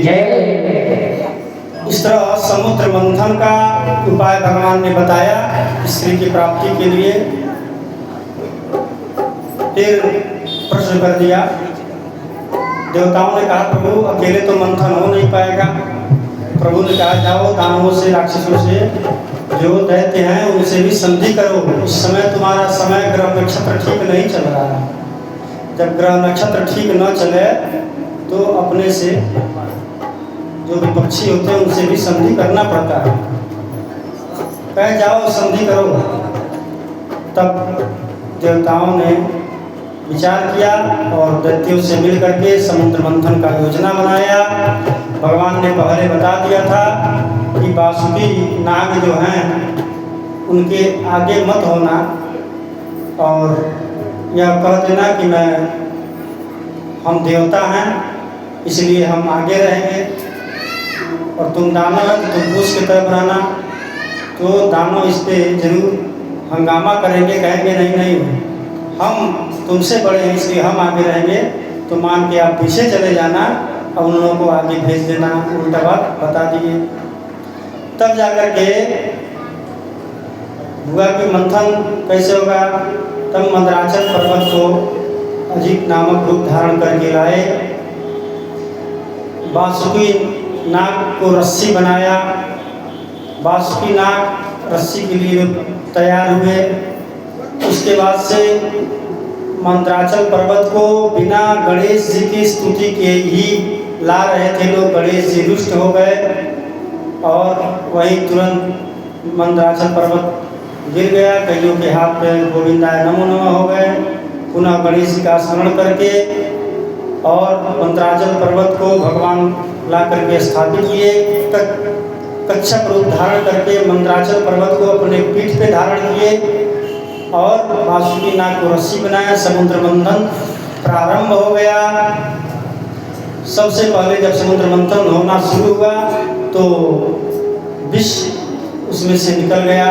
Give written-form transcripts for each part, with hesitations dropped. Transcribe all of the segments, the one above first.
जय। इस तरह समुद्र मंथन का उपाय भगवान ने बताया स्त्री की प्राप्ति के लिए। फिर प्रश्न कर दिया, देवताओं ने कहा प्रभु अकेले तो मंथन हो नहीं पाएगा। प्रभु ने कहा जाओ दानवों से, राक्षसों से, जो दैत्य हैं उनसे भी संधि करो। इस समय तुम्हारा समय ग्रह नक्षत्र ठीक नहीं चल रहा है। जब ग्रह नक्षत्र ठीक न चले तो अपने से जो विपक्षी होते हैं उनसे भी संधि करना पड़ता है। कह जाओ संधि करो। तब देवताओं ने विचार किया और दैत्यों से मिल करके समुद्र मंथन का योजना बनाया। भगवान ने पहले बता दिया था कि वासुकी नाग जो हैं उनके आगे मत होना और यह कह देना कि हम देवता हैं इसलिए हम आगे रहेंगे और तुम दानव है तो तुम पूछ के तरफ रहना। तो दानव इस पर जरूर हंगामा करेंगे, कहेंगे नहीं नहीं हम तुमसे बड़े हैं इसलिए हम आगे रहेंगे। तो मान के आप पीछे चले जाना और उन लोगों को आगे भेज देना। उल्टा बात बता दिए। तब जाकर के हुआ कि मंथन कैसे होगा। तब मंदराचल पर्वत को अजित नामक रूप धारण करके लाए। वासुकी नाग को रस्सी बनाया। वासुकी नाग रस्सी के लिए तैयार हुए। उसके बाद से मंदराचल पर्वत को बिना गणेश जी की स्तुति के ही ला रहे थे लोग। गणेश जी रुष्ट हो गए और वहीं तुरंत मंदराचल पर्वत गिर गया। कईयों के हाथ पे गोविंदाय नमो नमः हो गए। पुनः गणेश जी का स्मरण करके और मंदराचल पर्वत को भगवान ला करके स्थापित किए। कच्छप रूप धारण करके मंदराचल पर्वत को अपने पीठ पे धारण किए और वासुकी नाग को रस्सी बनाया। समुद्र मंथन प्रारंभ हो गया। सबसे पहले जब समुद्र मंथन होना शुरू हुआ तो विष उसमें से निकल गया,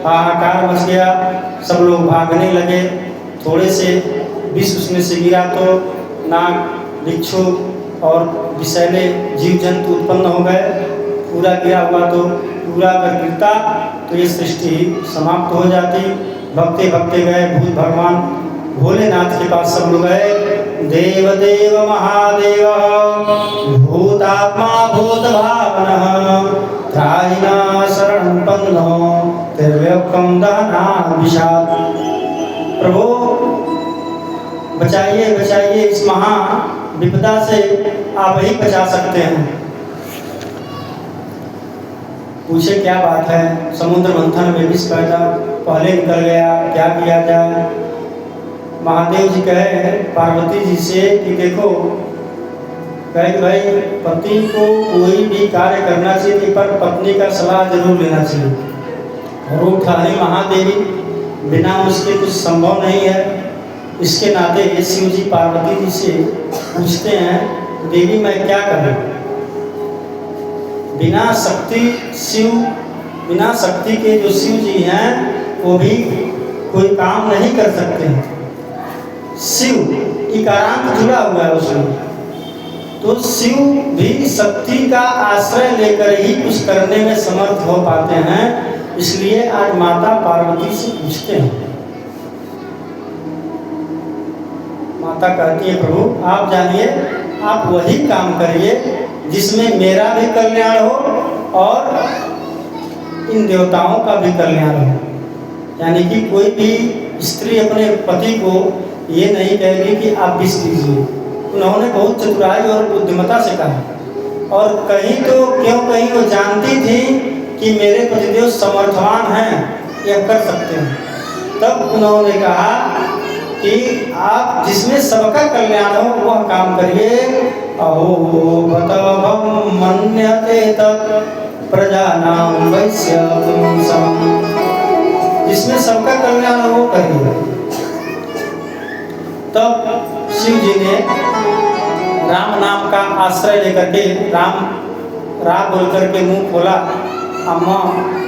हाहाकार मच गया, सब लोग भागने लगे। थोड़े से विष उसमें से गिरा तो नाग, भिक्षु और विषैले जीव जंतु उत्पन्न हो गए। पूरा गिरा हुआ तो पूरा अगर गिरता तो ये सृष्टि समाप्त हो जाती। भक्ते भक्ते गए भूत भगवान भोलेनाथ के पास सब लोग गए। देव देव महादेव भूतात्मा भूत भावनः त्राहिना शरणं पन्नो तिर्यक्कं दहना विषाद। प्रभु बचाइए बचाइए, इस महा विपदा से आप ही बचा सकते हैं। पूछे क्या बात है। समुद्र मंथन में विष पैदा पहले निकल गया, क्या किया जाए। महादेव जी कहे पार्वती जी से कि देखो, कहे कि भाई पति को कोई भी कार्य करना चाहिए पर पत्नी का सलाह जरूर लेना चाहिए। और वो ठहरी महादेवी, बिना उसके कुछ संभव नहीं है। इसके नाते शिव जी पार्वती जी से पूछते हैं देवी मैं क्या करूं। बिना शक्ति के जो शिव जी हैं वो भी कोई काम नहीं कर सकते हैं। शिव इकारांत जुड़ा हुआ है उसमें, तो शिव भी शक्ति का आश्रय लेकर ही कुछ करने में समर्थ हो पाते हैं। इसलिए आज माता पार्वती से पूछते हैं। माता कहती है प्रभु आप जानिए, आप वही काम करिए जिसमें मेरा भी कल्याण हो और इन देवताओं का भी कल्याण हो। यानी कि कोई भी स्त्री अपने पति को ये नहीं कहेगी कि आप विष पीजिए। उन्होंने बहुत चतुराई और बुद्धिमता से कहा। और कहीं तो क्यों कहीं वो जानती थी कि मेरे पतिदेव समर्थवान हैं, यह कर सकते हैं। तब उन्होंने कहा कि आप जिसमें सबका कल्याण हो वह काम करिए। अहो बतवं मन्यते तत् प्रजानां वैश्यं समम्। जिसमें सबका कल्याण हो वो करिए। तब शिव जी ने राम नाम का आश्रय लेकर के रा बोल करके मुंह खोला, अम्मा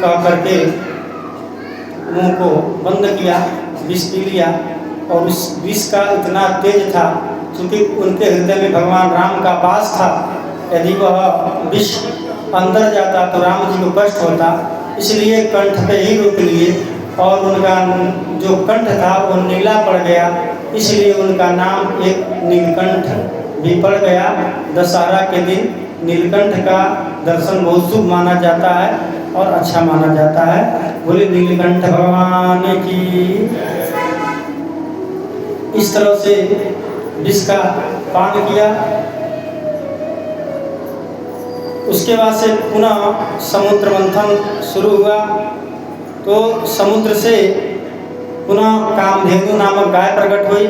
कह करके मुंह को बंद किया, विष पी लिया। और उस विष का इतना तेज था क्योंकि उनके हृदय में भगवान राम का वास था। यदि वह विष अंदर जाता तो राम जी को कष्ट होता, इसलिए कंठ पे ही रोक लिए और उनका जो कंठ था वो नीला पड़ गया, इसलिए उनका नाम एक नीलकंठ भी पड़ गया। दशहरा के दिन नीलकंठ का दर्शन बहुत शुभ माना जाता है और अच्छा माना जाता है। बोले नीलकंठ भगवान की। इस तरह से विष का पान किया। उसके बाद से पुनः समुद्र मंथन शुरू हुआ, तो समुद्र से पुनः कामधेनु नामक गाय प्रकट हुई,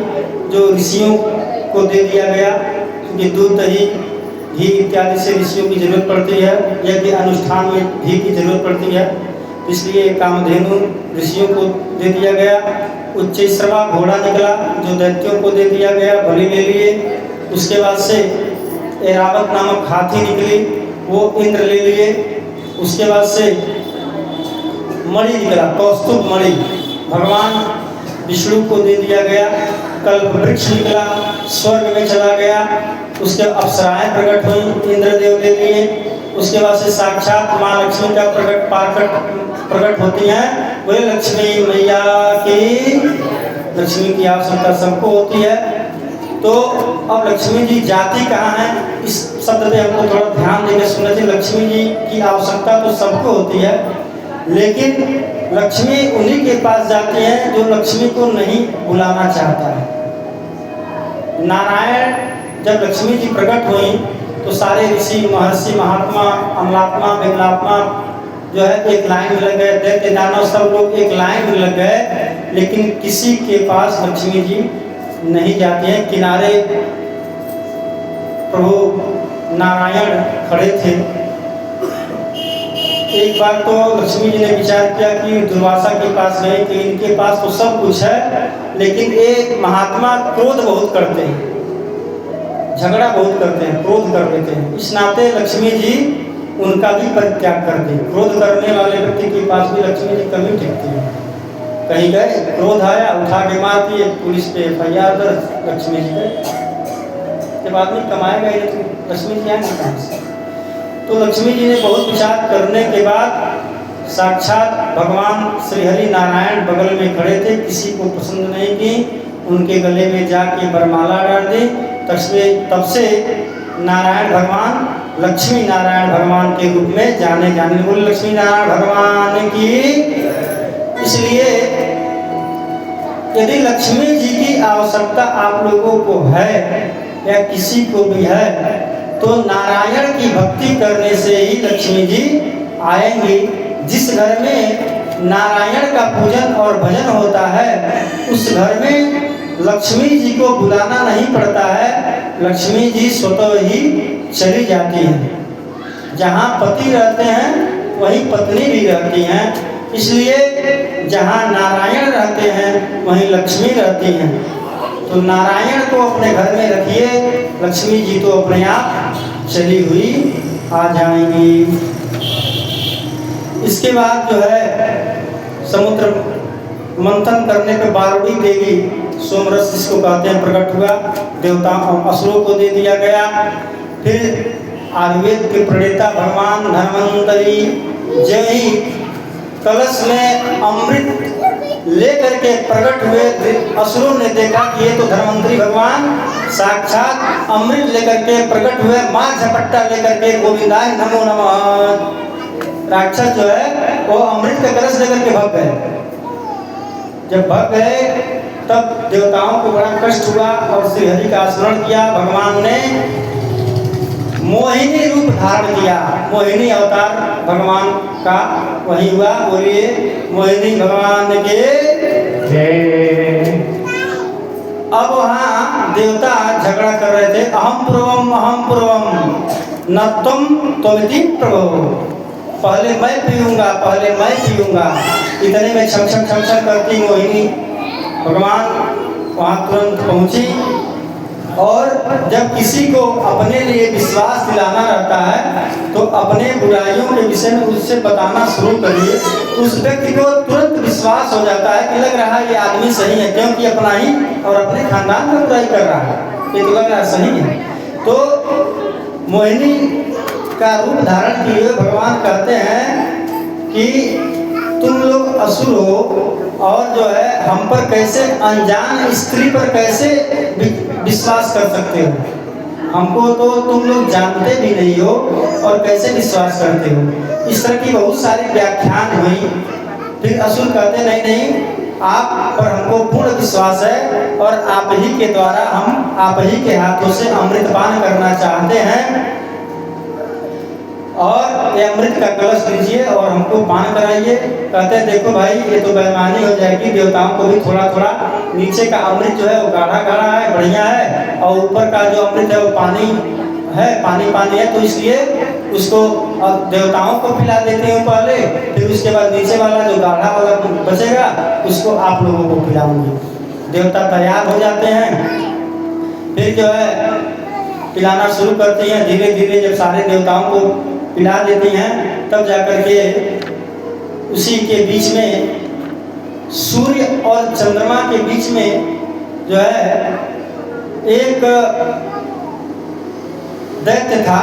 जो ऋषियों को दे दिया गया, क्योंकि दूध दही घी इत्यादि से ऋषियों की जरूरत पड़ती है, यज्ञ अनुष्ठान में घी की जरूरत पड़ती है, इसलिए कामधेनु ऋषियों को दे दिया गया। उच्चैश्रवा घोड़ा निकला, जो दैत्यों को दे दिया गया, बलि ले लिए। उसके बाद से ऐरावत नामक हाथी निकली, वो इंद्र ले लिए। उसके बाद से मणि निकला, कौस्तुभ मणि, भगवान विष्णु को दे दिया गया। कल्प वृक्ष निकला, स्वर्ग में चला गया। उसके अप्सराएं प्रकट हुई, इंद्रदेव ले लिए। उसके बाद से साक्षात माँ लक्ष्मी का प्रकट होती हैं। बोले लक्ष्मी मैया की। लक्ष्मी की आवश्यकता सबको होती है। तो अब लक्ष्मी जी जाति कहाँ है, इस शब्द पे हमको थोड़ा ध्यान देकर सुनना चाहिए। लक्ष्मी जी की आवश्यकता तो सबको होती है, लेकिन लक्ष्मी उन्हीं के पास जाती है जो लक्ष्मी को नहीं बुलाना चाहता है। नारायण जब लक्ष्मी जी प्रकट हुई तो सारे ऋषि महर्षि महात्मा अमलात्मा विमलात्मा जो है एक लाइन में लग गए, दैत्य दानव सब लोग एक लाइन में लग गए, लेकिन किसी के पास लक्ष्मी जी नहीं जाती हैं। किनारे प्रभु नारायण खड़े थे। एक बार तो लक्ष्मी जी ने विचार किया कि दुर्वासा के पास गए कि इनके पास तो सब कुछ है, लेकिन एक महात्मा क्रोध बहुत करते हैं, झगड़ा बहुत करते हैं, क्रोध कर देते हैं। इस नाते लक्ष्मी जी उनका भी परित्याग कर दी। क्रोध करने वाले व्यक्ति के पास भी लक्ष्मी जी कभी टिकती है। कहीं गए, क्रोध आया, उठा के मार दिए, पुलिस पे FIR दर्ज, लक्ष्मी जी गए। जब आदमी कमाएगा ये तो लक्ष्मी जी आएंगे कहाँ से? तो लक्ष्मी जी ने बहुत विचार करने के बाद साक्षात भगवान श्री हरि नारायण बगल में खड़े थे, किसी को पसंद नहीं की, उनके गले में जाके वरमाला डाल दी। तब से नारायण भगवान लक्ष्मी नारायण भगवान के रूप में जाने बोले लक्ष्मी नारायण भगवान की। इसलिए यदि लक्ष्मी जी की आवश्यकता आप लोगों को है या किसी को भी है, तो नारायण की भक्ति करने से ही लक्ष्मी जी आएंगी। जिस घर में नारायण का पूजन और भजन होता है, उस घर में लक्ष्मी जी को बुलाना नहीं पड़ता है, लक्ष्मी जी स्वतः ही चली जाती हैं। जहाँ पति रहते हैं वहीं पत्नी भी रहती हैं, इसलिए जहाँ नारायण रहते हैं वहीं लक्ष्मी रहती हैं। तो नारायण को अपने घर में रखिए, लक्ष्मी जी तो अपने आप चली हुई आ जाएंगी। इसके बाद जो है समुद्र मंथन करने पे बारुणी देवी सोमरस जिसको कहते हैं प्रकट हुआ, देवताओं असुरों को दे दिया गया। फिर आयुर्वेद के प्रणेता भगवान धन्वंतरी जय ही कलश में अमृत लेकर के प्रकट हुए। असुरों ने देखा कि ये तो धन्वंतरी भगवान साक्षात अमृत लेकर के प्रकट हुए, माँ झपट्टा लेकर के गोविंदाय नमो नमः। राक्षस जो है वो अमृत का कलश लेकर के भाग गए। जब भाग गए तब देवताओं को बड़ा कष्ट हुआ और श्री हरि का स्मरण किया। भगवान ने मोहिनी रूप धारण किया, मोहिनी अवतार भगवान का वही हुआ। बोलिए मोहिनी भगवान के जय। अब वहाँ देवता झगड़ा कर रहे थे, अहम पूर्वम न तुम त्वमिति प्रभो। पहले मैं पीऊंगा। इतने में छम छम करती मोहिनी भगवान वहाँ तुरंत पहुँची। और जब किसी को अपने लिए विश्वास दिलाना रहता है तो अपने बुराइयों के विषय में उससे बताना शुरू करिए, उस व्यक्ति को तुरंत विश्वास हो जाता है कि लग रहा है ये आदमी सही है, क्योंकि अपना ही और अपने खानदान में बुराई कर रहा है, ये तो लग रहा है सही है। तो मोहिनी का रूप धारण किए हुए भगवान कहते हैं कि तुम लोग असुर हो और जो है हम पर कैसे, अनजान स्त्री पर कैसे विश्वास कर सकते हो? हमको तो तुम लोग जानते भी नहीं हो और कैसे विश्वास करते हो? इस तरह की बहुत सारी व्याख्यान हुई। फिर असुर कहते नहीं नहीं, आप पर हमको पूर्ण विश्वास है और आप ही के द्वारा, हम आप ही के हाथों से अमृतपान करना चाहते हैं और ये अमृत का कलश लीजिए और हमको पान कराइए। कहते हैं देखो भाई, ये तो बेईमानी हो जाएगी, देवताओं को भी थोड़ा थोड़ा, नीचे का अमृत जो है वो गाढ़ा गाढ़ा है, बढ़िया है, और ऊपर का जो अमृत है वो पानी है, पानी पानी है, तो इसलिए उसको देवताओं को पिला देते हैं पहले, फिर उसके बाद नीचे वाला जो गाढ़ा वाला बचेगा उसको आप लोगों को पिलाऊंगी। देवता तैयार हो जाते हैं, फिर जो है पिलाना शुरू करती हैं। धीरे धीरे जब सारे देवताओं को पिला देती हैं तब जाकर के उसी के बीच में सूर्य और चंद्रमा के बीच में जो है एक दैत्य था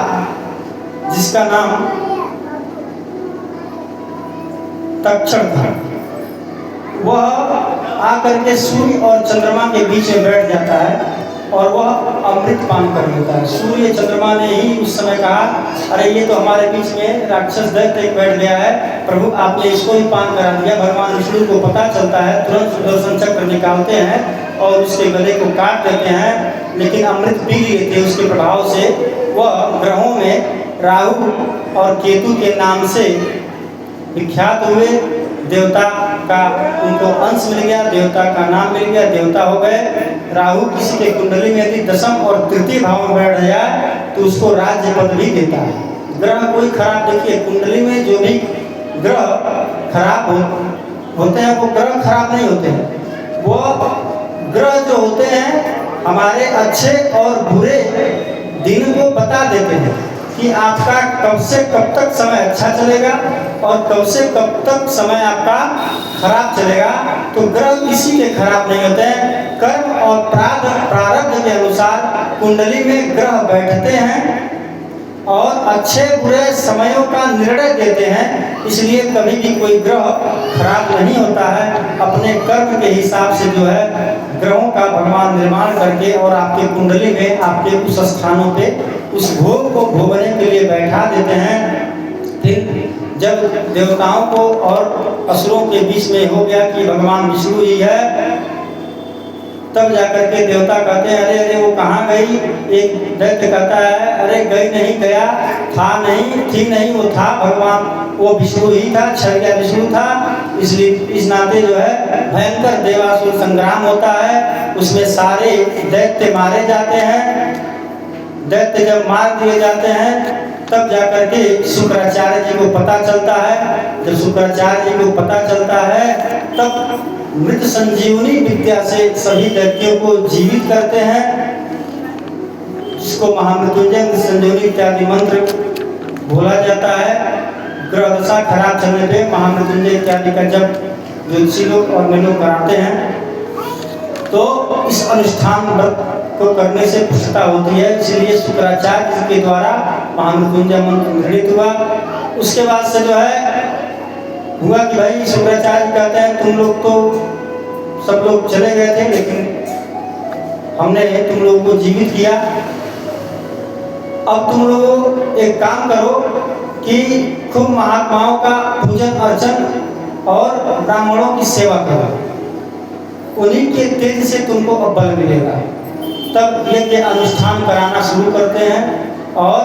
जिसका नाम तक्षण था। वह आकर के सूर्य और चंद्रमा के बीच में बैठ जाता है और वह अमृत पान कर लेता है। सूर्य चंद्रमा ने ही उस समय कहा, अरे ये तो हमारे बीच में राक्षस दैत्य बैठ गया है, प्रभु आपने इसको ही पान करा दिया। भगवान विष्णु को पता चलता है, तुरंत सुदर्शन चक्र निकालते हैं और उसके गले को काट देते हैं, लेकिन अमृत पी लिए थे उसके प्रभाव से। वह ग्रहों में राहु और केतु के नाम से विख्यात हुए। देवता का उनको अंश मिल गया, देवता का नाम मिल गया, देवता हो गए। राहु किसी के कुंडली में यदि दशम और तृतीय भाव में बैठ जाए तो उसको राज्य पद भी देता है। ग्रह कोई खराब, देखिए कुंडली में जो भी ग्रह खराब होते हैं वो ग्रह खराब नहीं होते हैं, वो ग्रह जो होते हैं हमारे अच्छे और बुरे दिन को बता देते हैं कि आपका कब से कब तक समय अच्छा चलेगा और कब से कब तक समय आपका खराब चलेगा। तो ग्रह किसी के खराब नहीं होते हैं, कर्म और प्रारब्ध के अनुसार कुंडली में ग्रह बैठते हैं और अच्छे बुरे समयों का निर्णय देते हैं। इसलिए कभी भी कोई ग्रह खराब नहीं होता है। अपने कर्म के हिसाब से जो है ग्रहों का भगवान निर्माण करके और आपके कुंडली में आपके उस स्थानों पे उस भोग को भोगने के लिए बैठा देते हैं। फिर जब देवताओं को और असुरों के बीच में हो गया कि भगवान विष्णु ही है, तब जाकर के देवता कहते हैं अरे अरे वो कहाँ गई? एक दैत्य कहता है अरे गई नहीं, गया था नहीं, थी नहीं, वो था भगवान, वो विष्णु ही था, छह विष्णु था। इसलिए इस नाते जो है भयंकर देवासुर संग्राम होता है, उसमें सारे दैत्य मारे जाते हैं। दैत्य जब मार दिए जाते हैं तब जाकर के शुक्राचार्य जी को पता चलता है। जब शुक्राचार्य जी को पता चलता है तब मृत संजीवनी विद्या से सभी दैत्यों को जीवित करते हैं, जिसको महामृत्युंजय मृत संजीवनी इत्यादि मंत्र बोला जाता है। ग्रह दशा खराब चलने पे महामृत्युंजय इत्यादि का जब ज्योतिषी लोग और में लोग कराते हैं तो इस अनुष्ठान व्रत को करने से पुष्टता होती है। इसलिए शुक्राचार्य के द्वारा महामृत्युंजय मंत्र निर्णित हुआ। उसके बाद से जो है हुआ कि भाई शुक्राचार्य कहते हैं तुम लोग तो सब लोग चले गए थे, लेकिन हमने तुम लोगों को जीवित किया। अब तुम लोग एक काम करो कि खूब महात्माओं का पूजन अर्चन और ब्राह्मणों की सेवा करो, उन्हीं के तेज से तुमको अब बल मिलेगा। तब यज्ञ अनुष्ठान कराना शुरू करते हैं और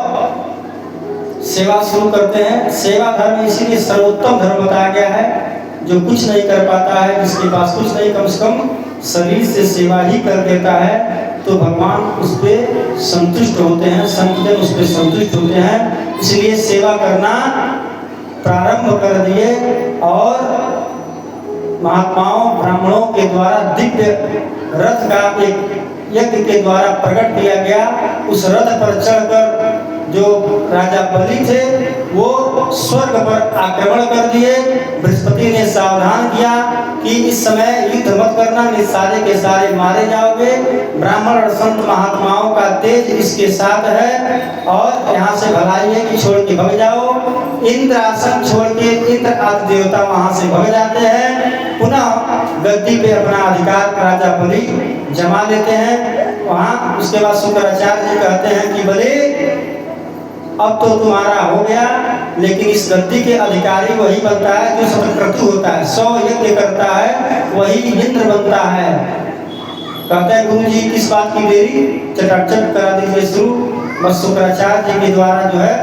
सेवा शुरू करते हैं। सेवा धर्म इसीलिए सर्वोत्तम धर्म बताया गया है। जो कुछ नहीं कर पाता है, जिसके पास कुछ नहीं, कम से कम शरीर से सेवा ही कर देता है तो भगवान उस पर संतुष्ट होते हैं, संतजन उस पर संतुष्ट होते हैं। इसलिए सेवा करना प्रारंभ कर दिए और महात्माओं ब्राह्मणों के द्वारा दिव्य रथ का एक यज्ञ के द्वारा प्रकट किया गया। उस रथ पर चढ़कर जो राजा बलि थे वो स्वर्ग पर आक्रमण कर दिए। बृहस्पति ने सावधान किया कि इस समय युद्ध मत करना, नहीं सारे के सारे मारे जाओगे। ब्राह्मण और संत महात्माओं का तेज इसके साथ है और यहाँ से भलाई है कि छोड़ के भग जाओ। इंद्र आसन छोड़ के इंद्र आदि देवता वहां से भग जाते हैं। पुनः गद्दी पे अपना अधिकार राजा बलि जमा लेते हैं वहां। उसके बाद शुक्राचार्य जी कहते हैं कि बलि अब तो तुम्हारा हो गया, लेकिन इस गद्दी के अधिकारी वही बनता है जो शतक्रतु होता है, 100 यज्ञ करता है, वही इंद्र बनता है। कहते हैं गुरु जी किस बात की देरी, चटाचट करा दीजिए शुरू। बस शुक्राचार्य जी के द्वारा जो है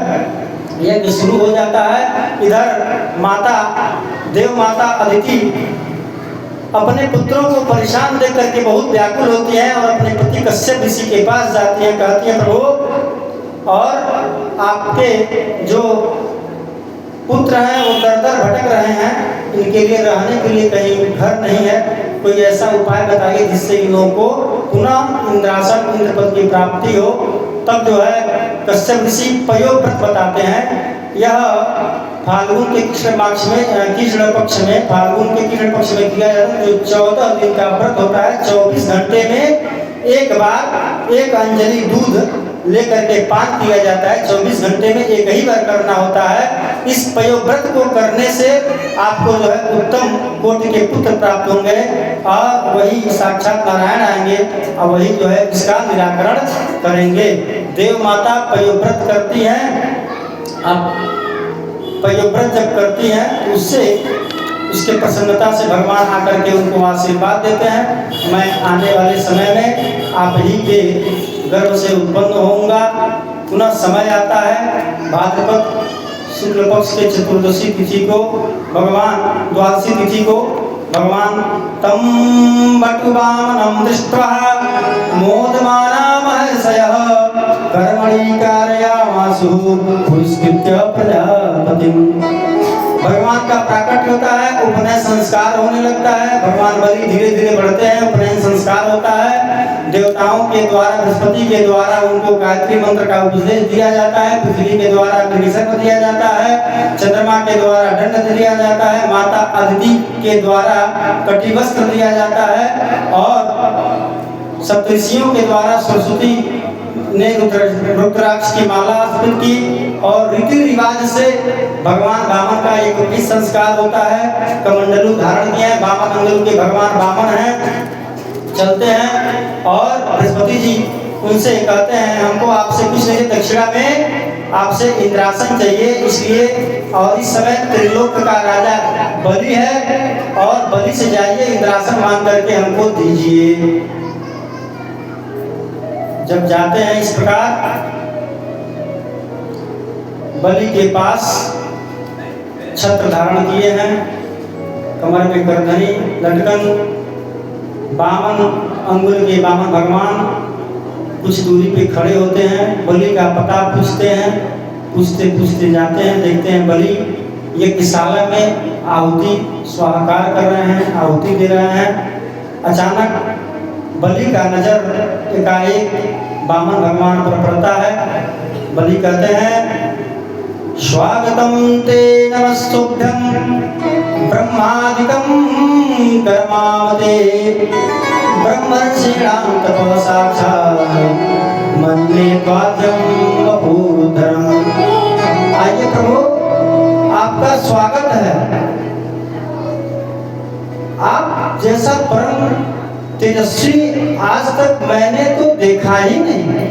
यज्ञ शुरू हो जाता है। इधर माता देव माता अदिति अपने पुत्रों को परेशान देख करके बहुत व्याकुल होती हैं और अपने पति कश्यप ऋषि के पास जाती हैं। कहती हैं प्रभु और आपके जो पुत्र हैं वो दर दर भटक रहे हैं, इनके लिए रहने के लिए कहीं घर नहीं है, कोई ऐसा उपाय बताइए जिससे इन लोगों को पुनः इंद्रासन इंद्रपद की प्राप्ति हो। तब जो है कश्यप ऋषि पयोव्रत बताते हैं। यह फाल्गुन के कृष्ण पक्ष में फाल्गुन के कृष्ण पक्ष में किया जाता है, जो 14 दिन का व्रत होता है। 24 घंटे में एक बार 1 अंजलि दूध लेकर के पान किया जाता है। 24 घंटे में एक ही बार करना होता है। इस पयोव्रत को करने से आपको जो है उत्तम कोटि के पुत्र प्राप्त होंगे और वही साक्षात नारायण आएंगे और वही जो है इसका निराकरण करेंगे। देव माता पयोव्रत करती हैं। अब पयोव्रत जब करती हैं तो उससे उसके प्रसन्नता से भगवान आकर के उनको आशीर्वाद देते हैं। मैं आने वाले समय में आप ही के गर्भ से उत्पन्न होऊंगा। पुनः समय आता है भाद्रपद शुक्ल पक्ष के चतुर्दशी तिथि को भगवान द्वादशी तिथि को भगवान तम बटुवामनं दृष्ट्वा मोदमाना महर्षयः कर्मणि कारयामासु पुरस्कृत्य प्रजापतिम्। भगवान का प्राकट्य होता है, उपनयन संस्कार होने लगता है। भगवान बलि धीरे धीरे बढ़ते हैं, उपनयन संस्कार होता है। देवताओं के द्वारा बृहस्पति के द्वारा उनको गायत्री मंत्र का उपदेश दिया जाता है। पृथ्वी के द्वारा अग्निसर्प दिया जाता है। चंद्रमा के द्वारा दंड दिया जाता है। माता अदिति के द्वारा कटिवस्त्र दिया जाता है और सप्तऋषियों के द्वारा सरस्वती ने रुद्राक्ष की माला अर्पित की और रीति रिवाज से भगवान वामन का एक भी संस्कार होता है। कमंडलू धारण किया है, वामन मंडल के भगवान वामन हैं, चलते हैं और बृहस्पति जी उनसे कहते हैं हमको आपसे कुछ नहीं, दक्षिणा में आपसे इंद्रासन चाहिए इसलिए, और इस समय त्रिलोक का राजा बलि है और बलि से जाइए इंद्रासन मांग करके हमको दीजिए। जब जाते हैं इस प्रकार बलि के पास छत्र धारण किए हैं, कमर में करधनी लटकन, बामन अंगुल के बामन भगवान कुछ दूरी पे खड़े होते हैं। बलि का पता पूछते हैं, पूछते पूछते जाते हैं, देखते हैं बलि यज्ञशाला में आहुति स्वाहाकार कर रहे हैं, आहुति दे रहे हैं। अचानक बलि का नजर एकाएक वामन भगवान पर पड़ता है। बलि कहते हैं स्वागतम ते नमस्तुभ्यं ब्रह्मादिकं कर्मावते ब्रह्मर्षीणां तपः साक्षात् मन्ये त्वाद्यं वपुधरम्। आइए प्रभु आपका स्वागत है। आप जैसा परम तेजस्वी आज तक मैंने तो देखा ही नहीं।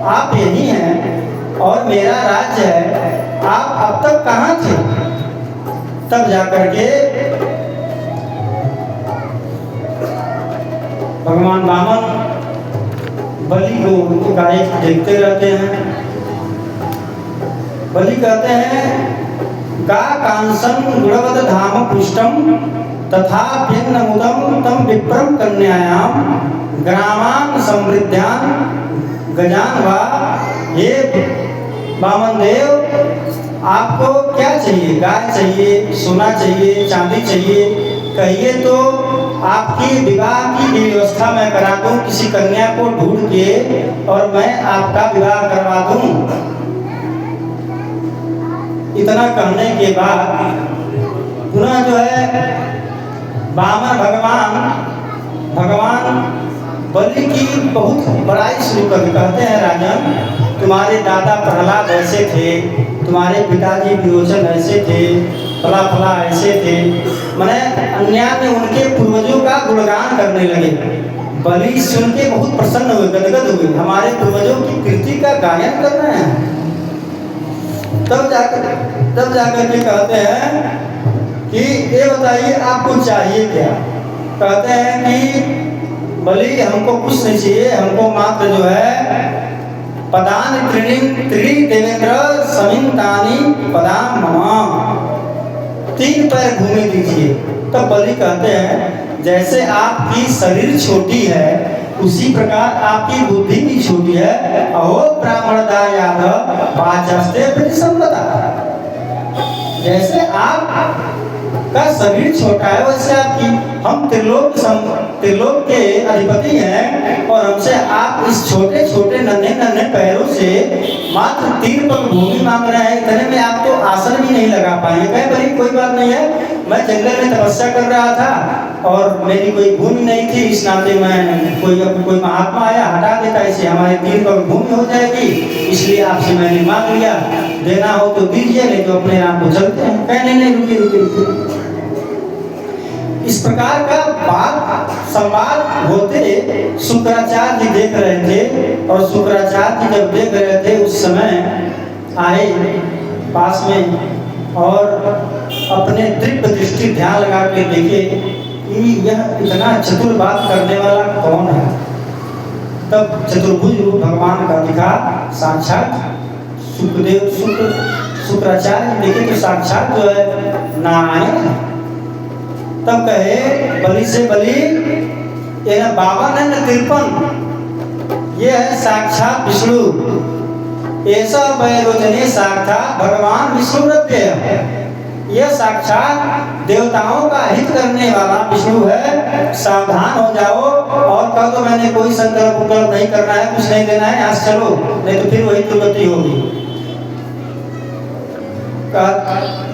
आप यही हैं और मेरा राज्य है। आप अब तक कहाँ थे? तब जाकर के भगवान वामन बलि को एकाएक देखते रहते हैं। बलि कहते हैं गा कांसन गुणवत धाम पुष्टम तथा व्यन्नमुदम तम विप्रम कन्यायाम ग्रामान समृद्ध्यान गजान वा। हे वामन देव आपको क्या चाहिए? गाय चाहिए, सोना चाहिए, चांदी चाहिए? कहिए तो आपकी विवाह की व्यवस्था मैं करा दूं, किसी कन्या को ढूंढ के और मैं आपका विवाह करवा दूं। इतना कहने के बाद पुनः जो है वामन भगवान बलि की बहुत बड़ाई शुरू कर कहते हैं, राजन तुम्हारे दादा प्रहलाद ऐसे थे, तुम्हारे पिताजी विरोचन ऐसे थे, फला फला ऐसे थे। मैंने अन्याय में उनके पूर्वजों का गुणगान करने लगे। बलि सुन के बहुत प्रसन्न हुए, गदगद हुए, हमारे पूर्वजों की कीर्ति का गायन कर रहे हैं। तब जाकर के कहते हैं कि ये बताइए आपको चाहिए क्या। कहते हैं कि बलि हमको कुछ नहीं चाहिए, हमको मात्र जो है पदान त्रीणि देवेंद्र समिंतानि पदाम मम, 3 पैर भूमि दीजिए। तब बलि कहते हैं जैसे आपकी शरीर छोटी है उसी प्रकार आपकी बुद्धि भी छोटी है। अहो ब्राह्मणदा यादव वाचस्ते प्रतिसंपदा, जैसे आप का शरीर छोटा है वैसे आपकी, हम त्रिलोक के अधिपति हैं और हमसे आप इस छोटे छोटे नन्हे पैरों से मात्र 3 पग भूमि मांग रहे हैं। इतने में आप तो आसन भी नहीं लगा पाएंगे। कहे बड़ी कोई बात नहीं है, मैं जंगल में तपस्या कर रहा था और मेरी कोई भूमि नहीं थी, इस नाते मैं कोई महात्मा आया हटा देता, इसे हमारे 3 पग भूमि हो जाएगी, इसलिए आपसे मैंने मांग लिया, देना हो तो दीजिए, नहीं तो अपने आप को चलते हैं। कहने नहीं रुकिए। इस प्रकार का बात संवाद होते शुक्राचार्य जी देख रहे थे और शुक्राचार्य जी जब देख रहे थे उस समय आए पास में और अपने दिव्य दृष्टि ध्यान लगा के देखे कि यह इतना चतुर बात करने वाला कौन है। तब चतुर्भुज रूप भगवान का दिखा साक्षात शुक्राचार्य देखे तो साक्षात जो है नारायण। तब कहे बलि से बलि ये न 52 है न 53, ये है साक्षात विष्णु, ऐसा वैरोचने साक्षात भगवान विष्णु रव्य, यह साक्षात देवताओं का हित करने वाला विष्णु है। सावधान हो जाओ और कह दो मैंने कोई संकल्प नहीं करना है, कुछ नहीं देना है, यहाँ से चलो, नहीं तो फिर वही दुर्गति होगी।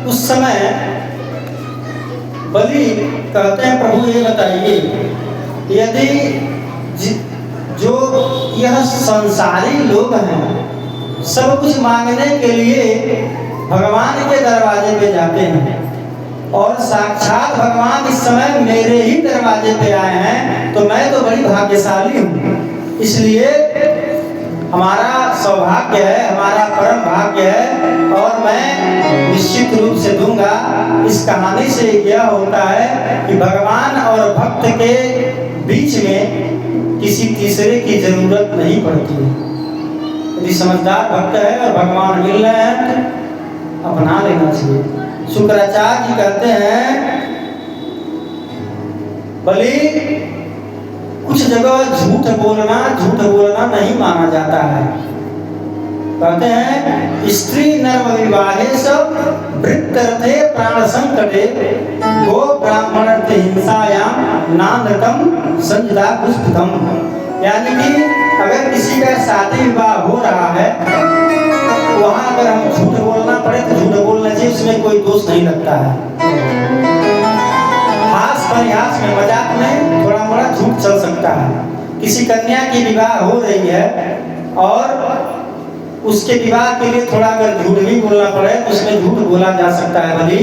उस समय बलि कहते हैं प्रभु ये बताइए यदि जो यह संसारी लोग हैं सब कुछ मांगने के लिए भगवान के दरवाजे पे जाते हैं और साक्षात भगवान इस समय मेरे ही दरवाजे पे आए हैं, तो मैं तो बड़ी भाग्यशाली हूँ। इसलिए हमारा सौभाग्य है, हमारा परम भाग्य है और मैं निश्चित रूप से दूंगा। इस कहानी से यह होता है कि भगवान और भक्त के बीच में किसी तीसरे की जरूरत नहीं पड़ती है। यदि समझदार भक्त है और भगवान मिल रहे हैं तो अपना लेना चाहिए। शुक्राचार्य जी कहते हैं बलि कुछ जगह झूठ बोलना नहीं माना जाता है। कहते हैं स्त्री नर विवाहे सब वृत्तर्थे प्राण संकटे गो ब्राह्मणर्थे हिंसायाम नानृतम संजदा पुस्तकम, यानी कि अगर किसी का शादी विवाह हो रहा है वहाँ अगर हम झूठ बोलना पड़े तो झूठ बोलना चाहिए, उसमें कोई दोष नहीं लगता है। हास परिहास में मजाक में थोड़ा मोड़ा झूठ चल सकता है। किसी कन्या की विवाह हो रही है और उसके विवाह के लिए थोड़ा अगर झूठ भी बोलना पड़े तो उसमें झूठ बोला जा सकता है। भली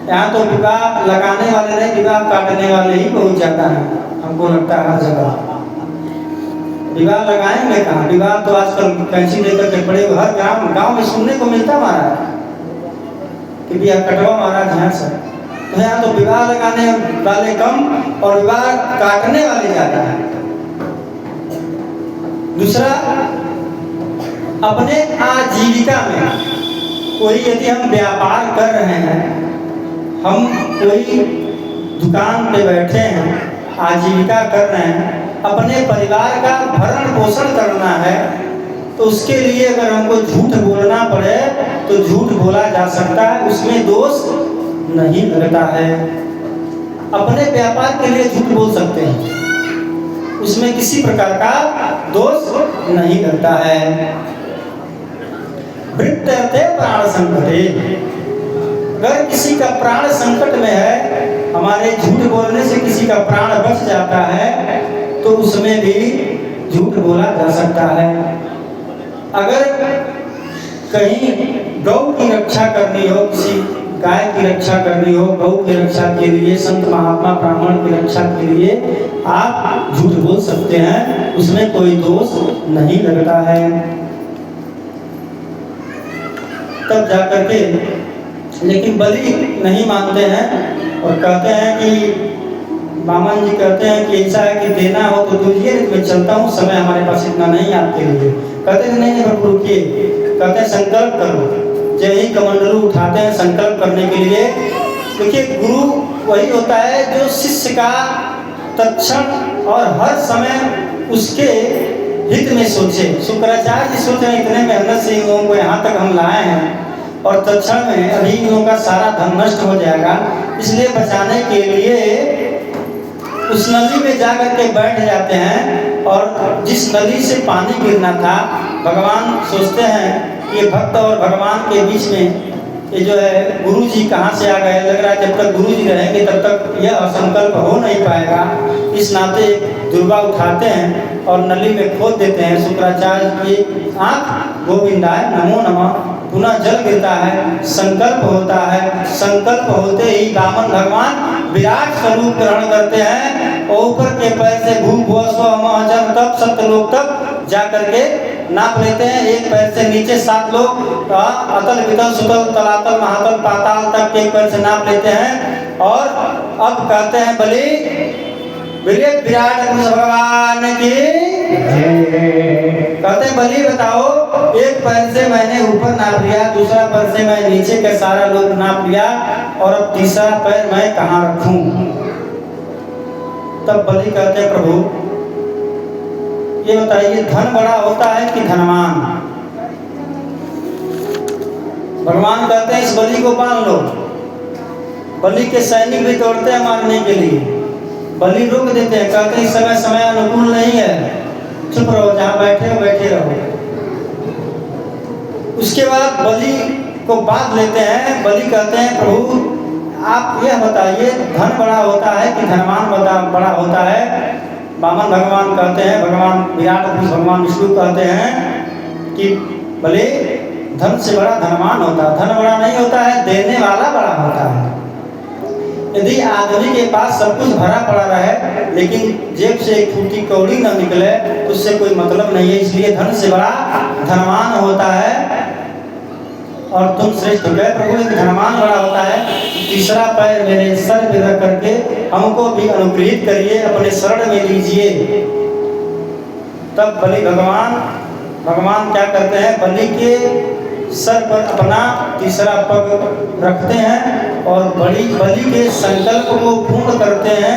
यहाँ तो विवाह लगाने वाले नहीं, विवाह काटने वाले ही बहुत ज्यादा है, हमको लगता है हर जगह। विवाह लगाएंगे कहाँ? विवाह तो आजकल कैंची लेकर के पड़े हर गांव में सुनने को मिलता महाराज कि विवाह कटवा महाराज यहाँ से। तो यहाँ तो विवाह लगाने वाले कम और विवाह काटने वाले ज्यादा है। दूसरा, अपने आजीविका में कोई यदि हम व्यापार कर रहे हैं, हम कोई दुकान पे बैठे हैं, आजीविका कर रहे हैं, अपने परिवार का भरण पोषण करना है, तो उसके लिए अगर हमको झूठ बोलना पड़े तो झूठ बोला जा सकता है, उसमें दोष नहीं लगता है। अपने व्यापार के लिए झूठ बोल सकते हैं, उसमें किसी प्रकार का दोष नहीं लगता है। वृत्ते प्राण संकटे। अगर किसी का प्राण संकट में है, हमारे झूठ बोलने से किसी का प्राण बच जाता है, तो उसमें भी झूठ बोला जा सकता है। अगर कहीं गौ की रक्षा करनी हो, किसी गाय की रक्षा करनी हो, गौ की रक्षा के लिए, संत महात्मा ब्राह्मण की रक्षा के लिए आप झूठ बोल सकते हैं, उसमें कोई दोष नहीं लगता है। तब जाकर के, लेकिन बलि नहीं मानते हैं और कहते हैं कि बामन जी कहते हैं कि ऐसा है कि देना हो तो दीजिए, मैं चलता हूँ, समय हमारे पास इतना नहीं आपके लिए। कहते हैं नहीं प्रभु रुकिए, कहते हैं संकल्प करो। जब ही कमंडलू उठाते हैं संकल्प करने के लिए, देखिए गुरु वही होता है जो शिष्य का तत्क्षण और हर समय उसके हित में सोचे। शुक्राचार्य जी सोच रहे हैं इतने मेहनत से इन लोगों को यहाँ तक हम लाए हैं और तत्क्षण में अभी इन लोगों का सारा धन नष्ट हो जाएगा, इसलिए बचाने के लिए उस नली में जाकर के बैठ जाते हैं। और जिस नली से पानी गिरना था, भगवान सोचते हैं कि भक्त और भगवान के बीच में ये जो है गुरु जी कहाँ से आ गए, लग रहा है जब तक गुरु जी रहेंगे तब तक यह असंकल्प हो नहीं पाएगा। इस नाते दुर्गा उठाते हैं और नली में खोद देते हैं। शुक्राचार्य की आँख गोविंदाय नमो नमः, पुनः जल गिरता है, संकल्प होता है। संकल्प होते ही वामन भगवान विराट स्वरूप ग्रहण करते हैं और ऊपर के पैर से भू भुव स्व मह जन तप सत्यलोक तक जा करके नाप लेते हैं। एक पैर से नीचे 7 लोग, अतल वितल सुतल तलातल महातल पाताल तक एक पैर से नाप लेते हैं। और अब कहते हैं बलि विराट भगवान की, कहते हैं बलि बताओ, एक पैर से मैंने ऊपर नाप लिया, दूसरा पैर से मैं नीचे के सारा लोग नाप लिया, और अब तीसरा पैर मैं कहाँ रखूं? तब बलि कहते हैं प्रभु ये बताइए धन बड़ा होता है कि धनवान? भगवान कहते हैं इस बलि को बांध लो। बलि के सैनिक भी दौड़ते हैं मारने के लिए, बलि रोक देते हैं, कहते हैं इस समय समय अनुकूल नहीं है, चुप रहो, जहाँ बैठे हो बैठे रहो। उसके बाद बलि को बांध लेते हैं। बलि कहते हैं प्रभु आप यह बताइए धन बड़ा होता है कि धनवान बड़ा होता है? वामन भगवान कहते हैं, भगवान विराट भगवान विष्णु कहते हैं कि भले धन से बड़ा धनवान होता है, धन बड़ा नहीं होता है, देने वाला बड़ा होता है। यदि आदमी के पास सब कुछ भरा पड़ा रहे लेकिन जेब से एक फूटी कौड़ी न निकले तो उससे कोई मतलब नहीं है। इसलिए धन से बड़ा धनवान होता है और तुम श्रेष्ठ हो गए प्रभु, धनवान बड़ा होता है। तीसरा पैर मेरे सर पे रख करके हमको भी अनुग्रहित करिए, अपने शरण में लीजिए। तब बलि भगवान क्या करते हैं, बलि के सर पर अपना तीसरा पग रखते हैं और बलि के संकल्प को पूर्ण करते हैं।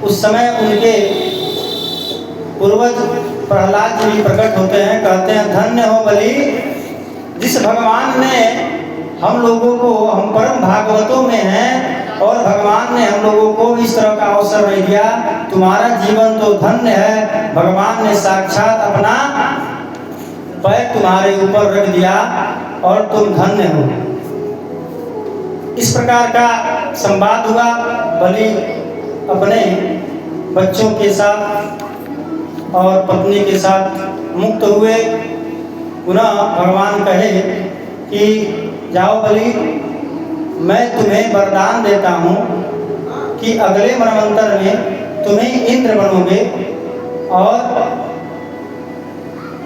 उस समय उनके पूर्वज प्रहलाद जी भी प्रकट होते हैं, कहते हैं धन्य हो बलि, जिस भगवान ने हम लोगों को, हम परम भागवतों में हैं और भगवान ने हम लोगों को इस तरह का अवसर नहीं दिया। तुम्हारा जीवन तो धन्य है, भगवान ने साक्षात अपना पैर तुम्हारे ऊपर रख दिया और तुम धन्य हो। इस प्रकार का संवाद हुआ। बलि अपने बच्चों के साथ और पत्नी के साथ मुक्त हुए। पुनः भगवान कहे कि जाओ बलि, मैं तुम्हें वरदान देता हूँ कि अगले मनवंतर में तुम्हें इंद्र बनोगे और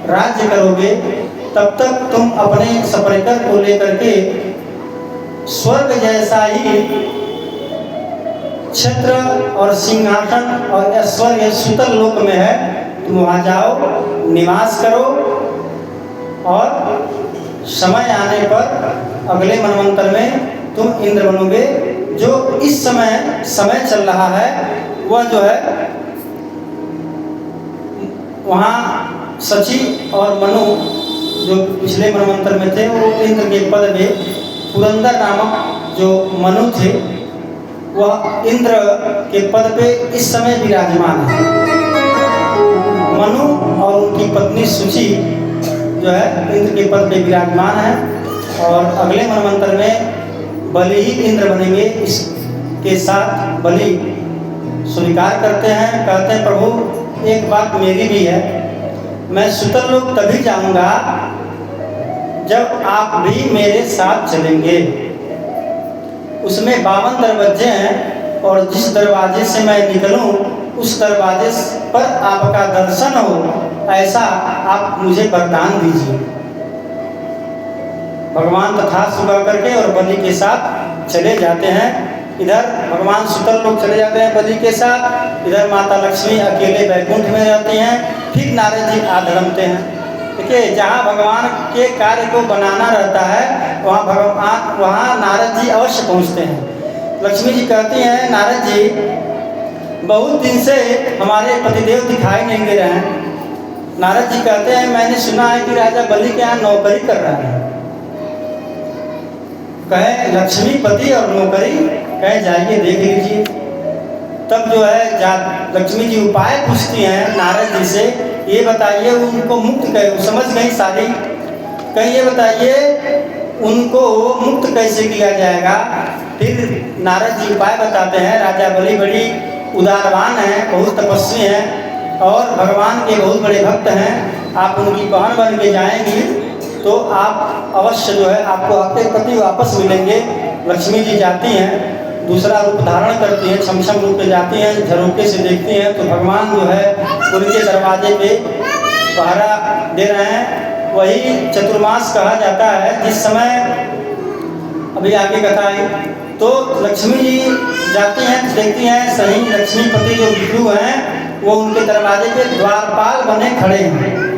राज्य करोगे। तब तक तुम अपने सपरिकर को लेकर के स्वर्ग जैसा ही क्षेत्र और सिंहासन और ऐश्वर्य सुतल लोक में है, तुम वहाँ जाओ, निवास करो और समय आने पर अगले मनवंतर में तुम इंद्र बनोगे। जो इस समय चल रहा है वह जो है वहाँ सची और मनु जो पिछले मनवंतर में थे वो इंद्र के पद में, पुरंदर नामक जो मनु थे वह इंद्र के पद पे इस समय विराजमान है। मनु और उनकी पत्नी सुचि जो है इंद्र के पद पे विराजमान है और अगले मनवंतर में बलि ही इंद्र बनेंगे। इसके साथ बलि स्वीकार करते हैं, कहते हैं प्रभु एक बात मेरी भी है, मैं सुतर लोक तभी जाऊंगा जब आप भी मेरे साथ चलेंगे। उसमें 52 दरवाजे हैं और जिस दरवाजे से मैं निकलूं उस दरवाजे पर आपका दर्शन हो, ऐसा आप मुझे वरदान दीजिए। भगवान तथास्तु कह करके और बलि के साथ चले जाते हैं। इधर भगवान सुतर लोग चले जाते हैं बलि के साथ, इधर माता लक्ष्मी अकेले वैकुंठ में रहती हैं। फिर नारद जी आधरमते हैं। देखिए, जहाँ भगवान के कार्य को बनाना रहता है वहाँ नारद जी अवश्य पहुँचते हैं। लक्ष्मी जी कहती हैं, नारद जी बहुत दिन से हमारे पतिदेव दिखाई नहीं दे रहे हैं। नारद जी कहते हैं, मैंने सुना है कि राजा बलि के यहाँ नौकरी कर रहा है। कहे लक्ष्मीपति और नौकरी, कहे जाइए देख लीजिए। तब जो है लक्ष्मी जी उपाय पूछती हैं नारद जी से, ये बताइए उनको मुक्त कैसे, समझ गई सारी, कहीं ये बताइए उनको मुक्त कैसे किया जाएगा। फिर नारद जी उपाय बताते हैं। राजा बलि बड़ी उदारवान हैं, बहुत तपस्वी हैं और भगवान के बहुत बड़े भक्त हैं। आप उनकी बहन बन के जाएंगी तो आप अवश्य जो है आपको आपके पति वापस मिलेंगे। लक्ष्मी जी जाती हैं, दूसरा रूप धारण करती हैं, क्षमक्षम रूप में जाती हैं, झरोके से देखती हैं तो भगवान जो है उनके दरवाजे पे पहरा दे रहे हैं। वही चतुर्मास कहा जाता है। जिस समय अभी आगे कथा आई तो लक्ष्मी जी जाती हैं, देखती हैं सही लक्ष्मीपति जो विष्णु हैं वो उनके दरवाजे पे द्वारपाल बने खड़े हैं।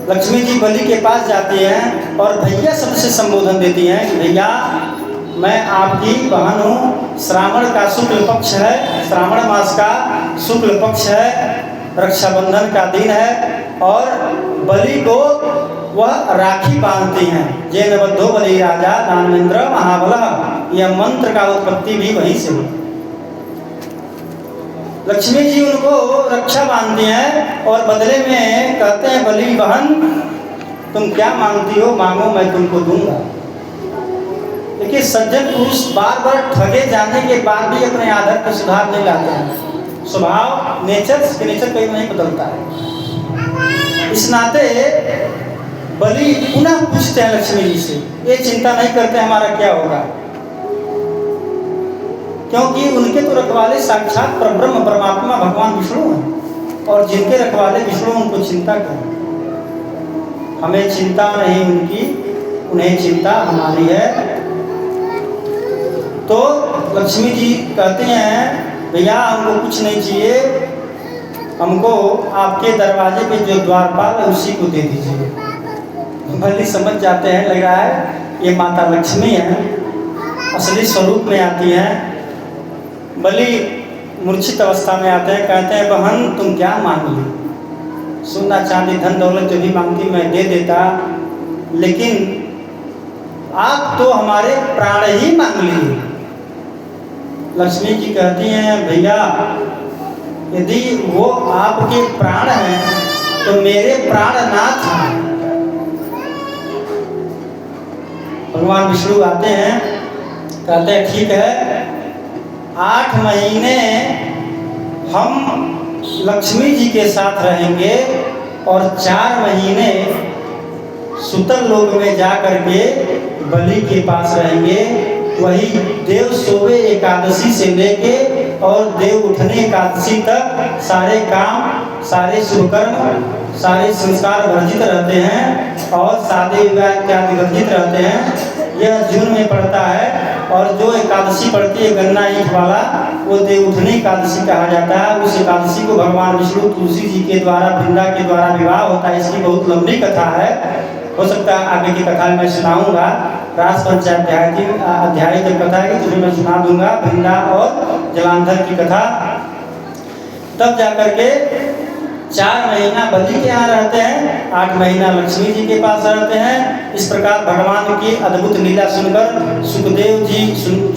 लक्ष्मी जी बलि के पास जाती हैं और भैया शब्द से संबोधन देती हैं कि भैया मैं आपकी बहन हूँ। श्रावण का शुक्ल पक्ष है, श्रावण मास का शुक्ल पक्ष है, रक्षाबंधन का दिन है और बलि को वह राखी बांधती हैं। जैन बद्धो बलि राजा दानवेंद्र महाबल, यह मंत्र का उत्पत्ति भी वहीं से हुई। लक्ष्मी जी उनको रक्षा बांधती हैं और बदले में कहते हैं, बलि बहन तुम क्या मांगती हो, मांगो मैं तुमको दूंगा। देखिए, सज्जन पुरुष बार बार ठगे जाने के बाद भी अपने आदर को सुधार नहीं लाते हैं। स्वभाव नेचर कहीं नहीं बदलता है। इस नाते बलि पुनः पूछते हैं लक्ष्मी जी से, ये चिंता नहीं करते हमारा क्या होगा, क्योंकि उनके तो रखवाले साक्षात परब्रह्म परमात्मा भगवान विष्णु हैं और जिनके रखवाले विष्णु उनको चिंता करें। हमें चिंता नहीं उनकी, उन्हें चिंता हमारी है। तो लक्ष्मी जी कहते हैं, भैया हमको कुछ नहीं चाहिए, हमको आपके दरवाजे पे जो द्वारपाल है उसी को दे दीजिए। बलि समझ जाते हैं, लग रहा है ये माता लक्ष्मी है, असली स्वरूप में आती हैं। बलि मूर्छित अवस्था में आते हैं, कहते हैं बहन तुम क्या मांग ली, सोना चांदी धन दौलत जो भी मांगती मैं दे देता, लेकिन आप तो हमारे प्राण ही मांग लिए। लक्ष्मी जी कहती हैं, भैया यदि वो आपके प्राण हैं तो मेरे प्राणनाथ हैं। भगवान विष्णु आते हैं, कहते हैं ठीक है, 8 महीने हम लक्ष्मी जी के साथ रहेंगे और 4 महीने सुतर लोक में जा करके बलि के पास रहेंगे। वही देव सोवे एकादशी से लेके और देव उठने एकादशी तक सारे काम, सारे शुभ कर्म, सारे संस्कार वर्जित रहते हैं और शादी विवाह इत्यादि वर्जित रहते हैं। यह जून में पड़ता है और जो एकादशी पड़ती है गन्ना ईख वाला, वो देव उठने एकादशी कहा जाता है। उस एकादशी को भगवान विष्णु तुलसी जी के द्वारा, वृंदा के द्वारा विवाह होता है। इसकी बहुत लंबी कथा है, हो सकता है आगे की कथा में मैं सुनाऊंगा। रास पंचाध्याय की अध्याय की कथा है तो मैं सुना दूंगा, वृंदा और जलांधर की कथा। तब जाकर के 4 महीना बलि के यहाँ रहते हैं, 8 महीना लक्ष्मी जी के पास रहते हैं। इस प्रकार भगवान की अद्भुत लीला सुनकर सुखदेव जी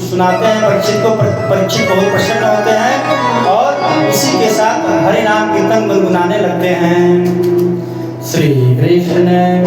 सुनाते हैं परीक्षित को। परीक्षित बहुत प्रसन्न होते हैं और इसी के साथ हरि नाम कीर्तन गुनगुनाने लगते हैं। श्री कृष्ण